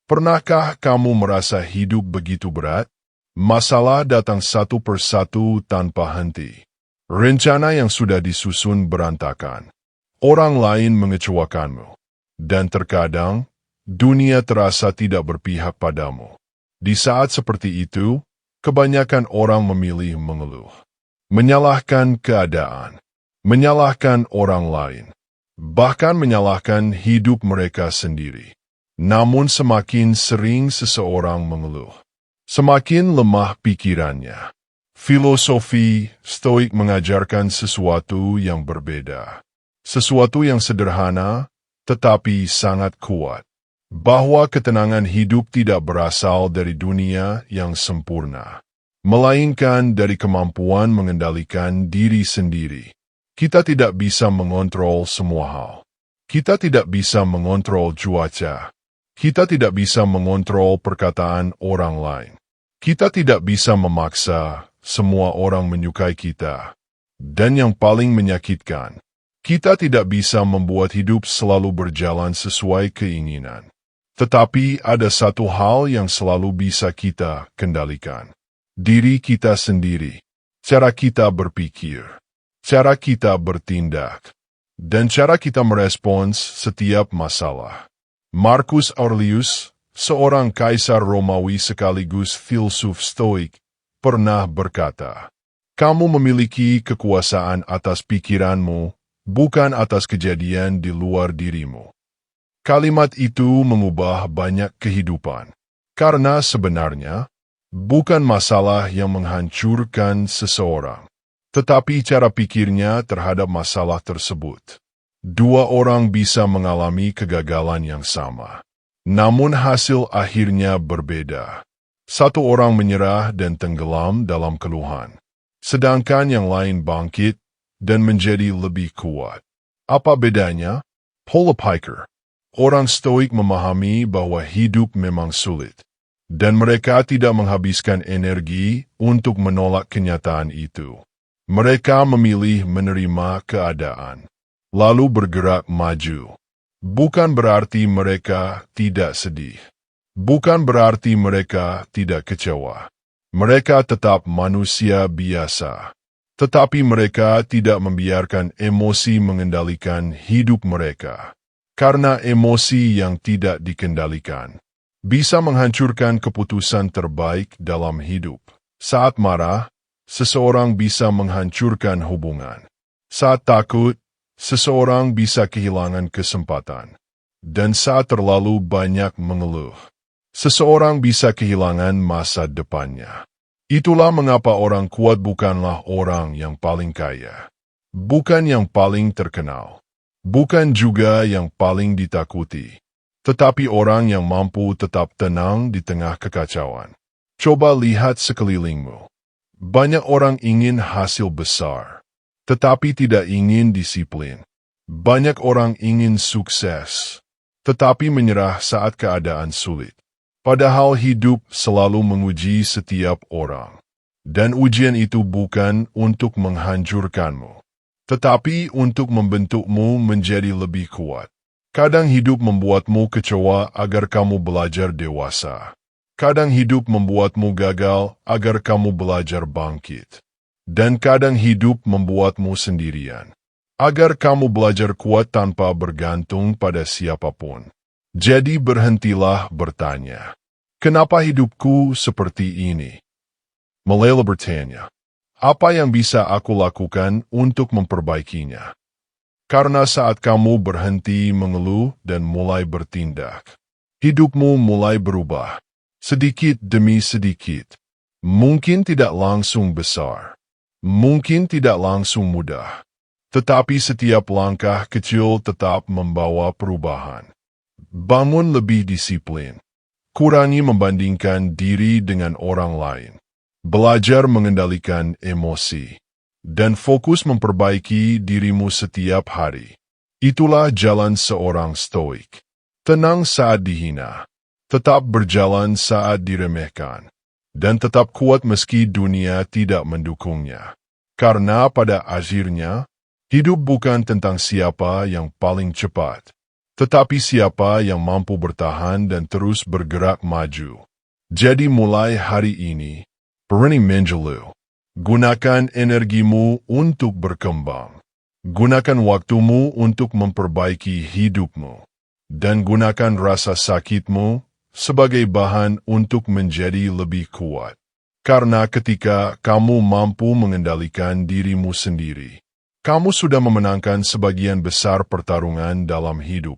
Pernahkah kamu merasa hidup begitu berat? Masalah datang satu persatu tanpa henti. Rencana yang sudah disusun berantakan. Orang lain mengecewakanmu. Dan terkadang, dunia terasa tidak berpihak padamu. Di saat seperti itu, kebanyakan orang memilih mengeluh. Menyalahkan keadaan. Menyalahkan orang lain. Bahkan menyalahkan hidup mereka sendiri. Namun semakin sering seseorang mengeluh, semakin lemah pikirannya. Filosofi Stoik mengajarkan sesuatu yang berbeda. Sesuatu yang sederhana, tetapi sangat kuat. Bahwa ketenangan hidup tidak berasal dari dunia yang sempurna, melainkan dari kemampuan mengendalikan diri sendiri. Kita tidak bisa mengontrol semua hal. Kita tidak bisa mengontrol cuaca. Kita tidak bisa mengontrol perkataan orang lain. Kita tidak bisa memaksa semua orang menyukai kita. Dan yang paling menyakitkan, kita tidak bisa membuat hidup selalu berjalan sesuai keinginan. Tetapi ada satu hal yang selalu bisa kita kendalikan. Diri kita sendiri, cara kita berpikir, cara kita bertindak, dan cara kita merespons setiap masalah. Marcus Aurelius, seorang kaisar Romawi sekaligus filsuf Stoik, pernah berkata, "Kamu memiliki kekuasaan atas pikiranmu, bukan atas kejadian di luar dirimu." Kalimat itu mengubah banyak kehidupan, karena sebenarnya bukan masalah yang menghancurkan seseorang, tetapi cara pikirnya terhadap masalah tersebut. Dua orang bisa mengalami kegagalan yang sama, namun hasil akhirnya berbeda. Satu orang menyerah dan tenggelam dalam keluhan, sedangkan yang lain bangkit dan menjadi lebih kuat. Apa bedanya? Paul Piker, orang Stoik, memahami bahwa hidup memang sulit, dan mereka tidak menghabiskan energi untuk menolak kenyataan itu. Mereka memilih menerima keadaan, lalu bergerak maju. Bukan berarti mereka tidak sedih. Bukan berarti mereka tidak kecewa. Mereka tetap manusia biasa. Tetapi mereka tidak membiarkan emosi mengendalikan hidup mereka. Karena emosi yang tidak dikendalikan bisa menghancurkan keputusan terbaik dalam hidup. Saat marah, seseorang bisa menghancurkan hubungan. Saat takut, seseorang bisa kehilangan kesempatan. Dan saat terlalu banyak mengeluh, seseorang bisa kehilangan masa depannya. Itulah mengapa orang kuat bukanlah orang yang paling kaya, bukan yang paling terkenal, bukan juga yang paling ditakuti, tetapi orang yang mampu tetap tenang di tengah kekacauan. Coba lihat sekelilingmu. Banyak orang ingin hasil besar, tetapi tidak ingin disiplin. Banyak orang ingin sukses, tetapi menyerah saat keadaan sulit. Padahal hidup selalu menguji setiap orang. Dan ujian itu bukan untuk menghancurkanmu, tetapi untuk membentukmu menjadi lebih kuat. Kadang hidup membuatmu kecewa agar kamu belajar dewasa. Kadang hidup membuatmu gagal agar kamu belajar bangkit. Dan kadang hidup membuatmu sendirian, agar kamu belajar kuat tanpa bergantung pada siapapun. Jadi berhentilah bertanya, "Kenapa hidupku seperti ini?" Mulailah bertanya, "Apa yang bisa aku lakukan untuk memperbaikinya?" Karena saat kamu berhenti mengeluh dan mulai bertindak, hidupmu mulai berubah, sedikit demi sedikit. Mungkin tidak langsung besar. Mungkin tidak langsung mudah, tetapi setiap langkah kecil tetap membawa perubahan. Bangun lebih disiplin. Kurangi membandingkan diri dengan orang lain. Belajar mengendalikan emosi. Dan fokus memperbaiki dirimu setiap hari. Itulah jalan seorang Stoik. Tenang saat dihina. Tetap berjalan saat diremehkan. Dan tetap kuat meski dunia tidak mendukungnya. Karena pada akhirnya, hidup bukan tentang siapa yang paling cepat, Tetapi siapa yang mampu bertahan dan terus bergerak maju? Jadi mulai hari ini, berani menjelu. Gunakan energimu untuk berkembang. Gunakan waktumu untuk memperbaiki hidupmu. Dan gunakan rasa sakitmu sebagai bahan untuk menjadi lebih kuat. Karena ketika kamu mampu mengendalikan dirimu sendiri, kamu sudah memenangkan sebagian besar pertarungan dalam hidup.